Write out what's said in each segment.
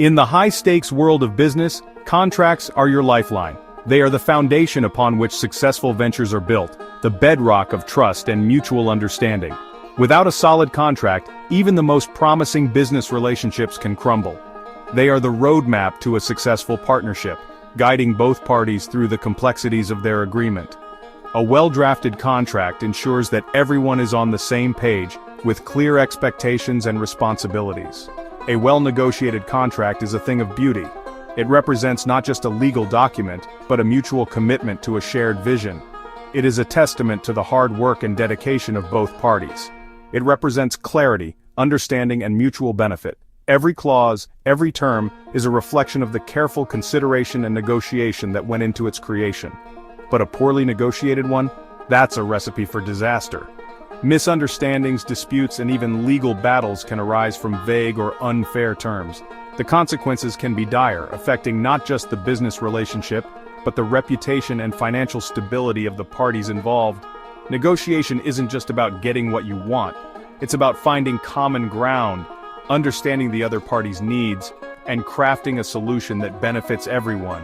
In the high-stakes world of business, contracts are your lifeline. They are the foundation upon which successful ventures are built, the bedrock of trust and mutual understanding. Without a solid contract, even the most promising business relationships can crumble. They are the roadmap to a successful partnership, guiding both parties through the complexities of their agreement. A well-drafted contract ensures that everyone is on the same page, with clear expectations and responsibilities. A well-negotiated contract is a thing of beauty. It represents not just a legal document, but a mutual commitment to a shared vision. It is a testament to the hard work and dedication of both parties. It represents clarity, understanding, and mutual benefit. Every clause, every term, is a reflection of the careful consideration and negotiation that went into its creation. But a poorly negotiated one? That's a recipe for disaster. Misunderstandings, disputes, and even legal battles can arise from vague or unfair terms. The consequences can be dire, affecting not just the business relationship, but the reputation and financial stability of the parties involved. Negotiation isn't just about getting what you want. It's about finding common ground, understanding the other party's needs, and crafting a solution that benefits everyone.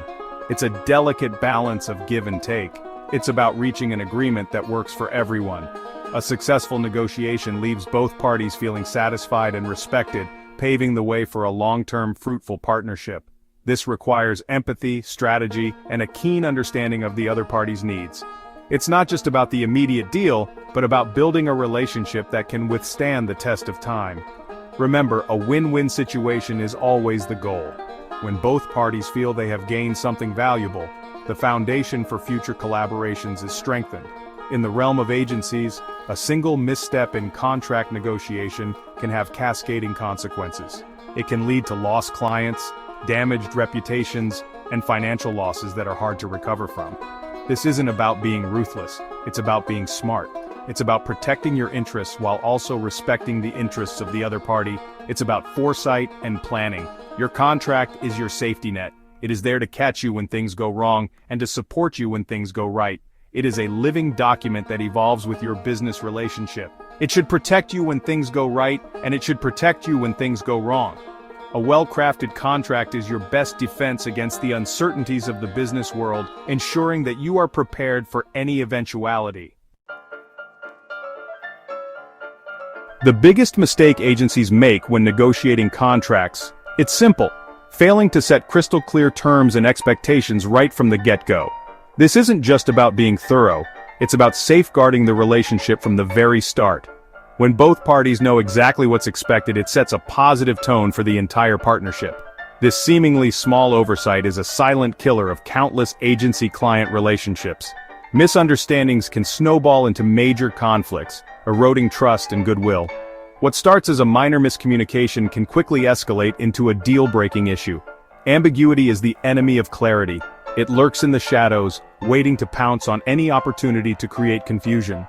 It's a delicate balance of give and take. It's about reaching an agreement that works for everyone. A successful negotiation leaves both parties feeling satisfied and respected, paving the way for a long-term fruitful partnership. This requires empathy, strategy, and a keen understanding of the other party's needs. It's not just about the immediate deal, but about building a relationship that can withstand the test of time. Remember, a win-win situation is always the goal. When both parties feel they have gained something valuable, the foundation for future collaborations is strengthened. In the realm of agencies, a single misstep in contract negotiation can have cascading consequences. It can lead to lost clients, damaged reputations, and financial losses that are hard to recover from. This isn't about being ruthless, it's about being smart. It's about protecting your interests while also respecting the interests of the other party. It's about foresight and planning. Your contract is your safety net. It is there to catch you when things go wrong and to support you when things go right. It is a living document that evolves with your business relationship. It should protect you when things go right, and it should protect you when things go wrong. A well-crafted contract is your best defense against the uncertainties of the business world, ensuring that you are prepared for any eventuality. The biggest mistake agencies make when negotiating contracts, it's simple: failing to set crystal clear terms and expectations right from the get-go. This isn't just about being thorough, it's about safeguarding the relationship from the very start. When both parties know exactly what's expected, it sets a positive tone for the entire partnership. This seemingly small oversight is a silent killer of countless agency-client relationships. Misunderstandings can snowball into major conflicts, eroding trust and goodwill. What starts as a minor miscommunication can quickly escalate into a deal-breaking issue. Ambiguity is the enemy of clarity. It lurks in the shadows, waiting to pounce on any opportunity to create confusion.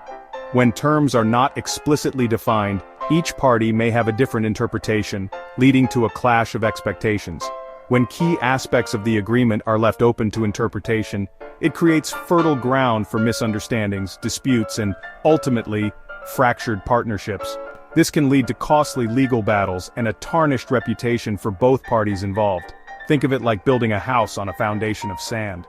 When terms are not explicitly defined, each party may have a different interpretation, leading to a clash of expectations. When key aspects of the agreement are left open to interpretation, it creates fertile ground for misunderstandings, disputes, and, ultimately, fractured partnerships. This can lead to costly legal battles and a tarnished reputation for both parties involved. Think of it like building a house on a foundation of sand.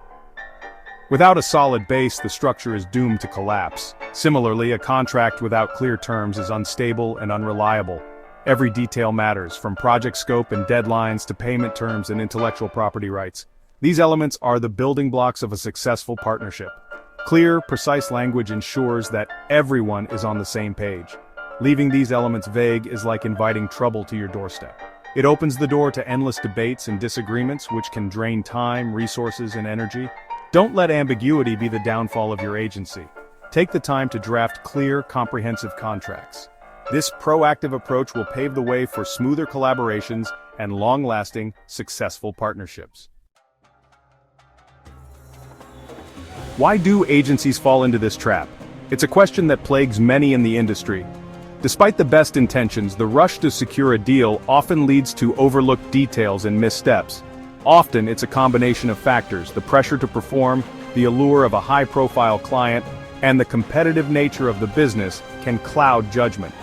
Without a solid base, the structure is doomed to collapse. Similarly, a contract without clear terms is unstable and unreliable. Every detail matters, from project scope and deadlines to payment terms and intellectual property rights. These elements are the building blocks of a successful partnership. Clear, precise language ensures that everyone is on the same page. Leaving these elements vague is like inviting trouble to your doorstep. It opens the door to endless debates and disagreements, which can drain time, resources, and energy. Don't let ambiguity be the downfall of your agency. Take the time to draft clear, comprehensive contracts. This proactive approach will pave the way for smoother collaborations and long-lasting, successful partnerships. Why do agencies fall into this trap? It's a question that plagues many in the industry. Despite the best intentions, the rush to secure a deal often leads to overlooked details and missteps. Often, it's a combination of factors: the pressure to perform, the allure of a high-profile client, and the competitive nature of the business can cloud judgment.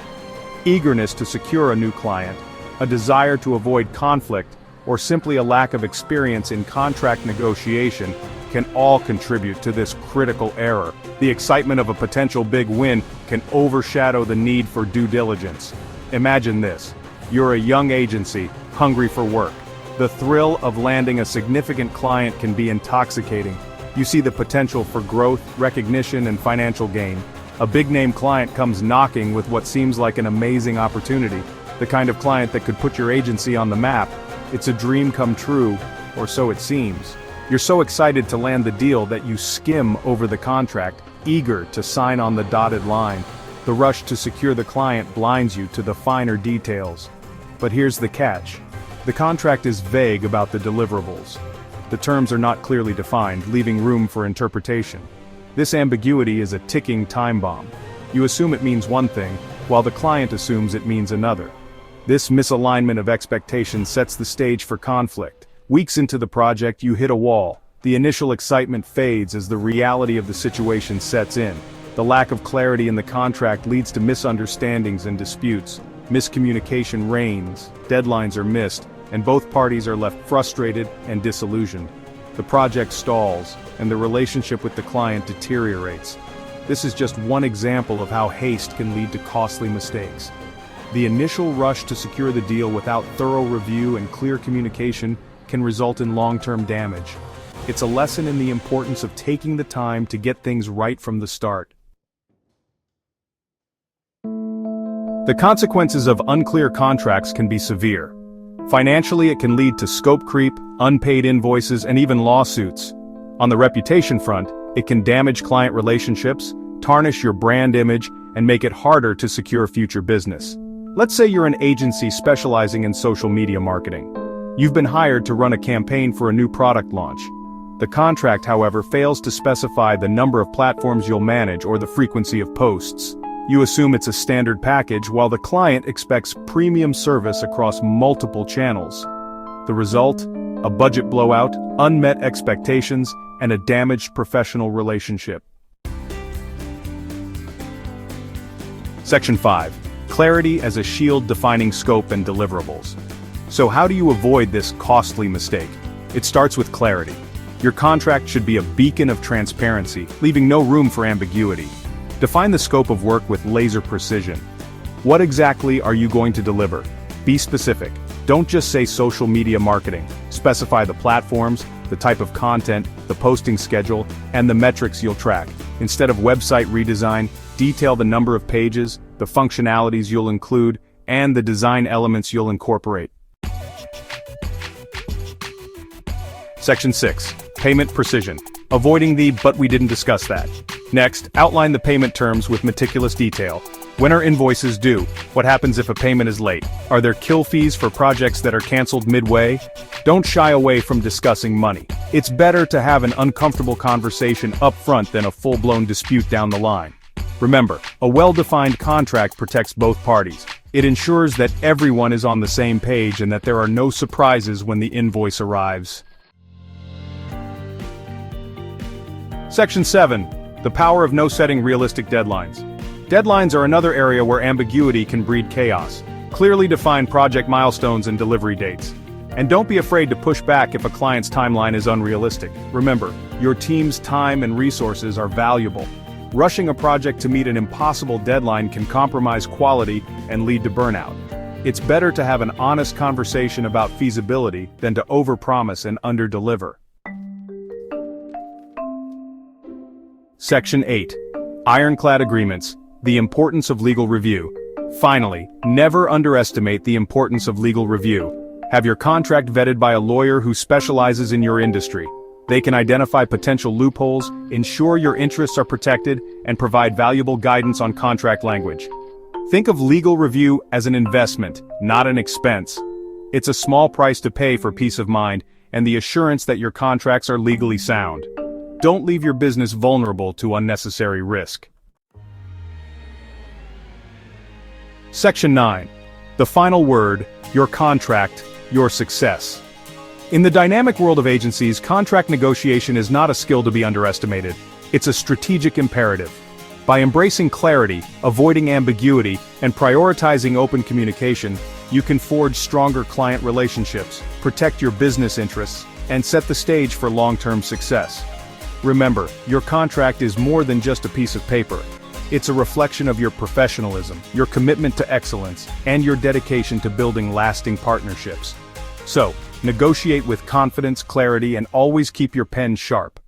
Eagerness to secure a new client, a desire to avoid conflict, or simply a lack of experience in contract negotiation can all contribute to this critical error. The excitement of a potential big win can overshadow the need for due diligence. Imagine this. You're a young agency, hungry for work. The thrill of landing a significant client can be intoxicating. You see the potential for growth, recognition, and financial gain. A big-name client comes knocking with what seems like an amazing opportunity, the kind of client that could put your agency on the map. It's a dream come true, or so it seems. You're so excited to land the deal that you skim over the contract, eager to sign on the dotted line. The rush to secure the client blinds you to the finer details. But here's the catch. The contract is vague about the deliverables. The terms are not clearly defined, leaving room for interpretation. This ambiguity is a ticking time bomb. You assume it means one thing, while the client assumes it means another. This misalignment of expectations sets the stage for conflict. Weeks into the project, you hit a wall. The initial excitement fades as the reality of the situation sets in. The lack of clarity in the contract leads to misunderstandings and disputes. Miscommunication reigns, deadlines are missed, and both parties are left frustrated and disillusioned. The project stalls, and the relationship with the client deteriorates. This is just one example of how haste can lead to costly mistakes. The initial rush to secure the deal without thorough review and clear communication can result in long-term damage. It's a lesson in the importance of taking the time to get things right from the start. The consequences of unclear contracts can be severe. Financially, it can lead to scope creep, unpaid invoices, and even lawsuits. On the reputation front, it can damage client relationships, tarnish your brand image, and make it harder to secure future business. Let's say you're an agency specializing in social media marketing. You've been hired to run a campaign for a new product launch. The contract, however, fails to specify the number of platforms you'll manage or the frequency of posts. You assume it's a standard package, while the client expects premium service across multiple channels. The result? A budget blowout, unmet expectations, and a damaged professional relationship. Section 5. Clarity as a shield defining scope and deliverables. So how do you avoid this costly mistake? It starts with clarity. Your contract should be a beacon of transparency, leaving no room for ambiguity. Define the scope of work with laser precision. What exactly are you going to deliver? Be specific. Don't just say social media marketing. Specify the platforms, the type of content, the posting schedule, and the metrics you'll track. Instead of website redesign, detail the number of pages, the functionalities you'll include, and the design elements you'll incorporate. Section 6. Payment precision. Avoiding the "but we didn't discuss that." Next, outline the payment terms with meticulous detail. When are invoices due? What happens if a payment is late? Are there kill fees for projects that are canceled midway? Don't shy away from discussing money. It's better to have an uncomfortable conversation up front than a full-blown dispute down the line. Remember, a well-defined contract protects both parties. It ensures that everyone is on the same page and that there are no surprises when the invoice arrives. Section 7. The power of no setting realistic deadlines. Deadlines are another area where ambiguity can breed chaos. Clearly define project milestones and delivery dates. And don't be afraid to push back if a client's timeline is unrealistic. Remember, your team's time and resources are valuable. Rushing a project to meet an impossible deadline can compromise quality and lead to burnout. It's better to have an honest conversation about feasibility than to overpromise and underdeliver. Section 8. Ironclad agreements. The importance of legal review. Finally, never underestimate the importance of legal review. Have your contract vetted by a lawyer who specializes in your industry. They can identify potential loopholes, ensure your interests are protected, and provide valuable guidance on contract language. Think of legal review as an investment, not an expense. It's a small price to pay for peace of mind and the assurance that your contracts are legally sound. Don't leave your business vulnerable to unnecessary risk. Section 9. The final word, your contract, your success. In the dynamic world of agencies, contract negotiation is not a skill to be underestimated. It's a strategic imperative. By embracing clarity, avoiding ambiguity, and prioritizing open communication, you can forge stronger client relationships, protect your business interests, and set the stage for long-term success. Remember, your contract is more than just a piece of paper. It's a reflection of your professionalism, your commitment to excellence, and your dedication to building lasting partnerships. So, negotiate with confidence, clarity, and always keep your pen sharp.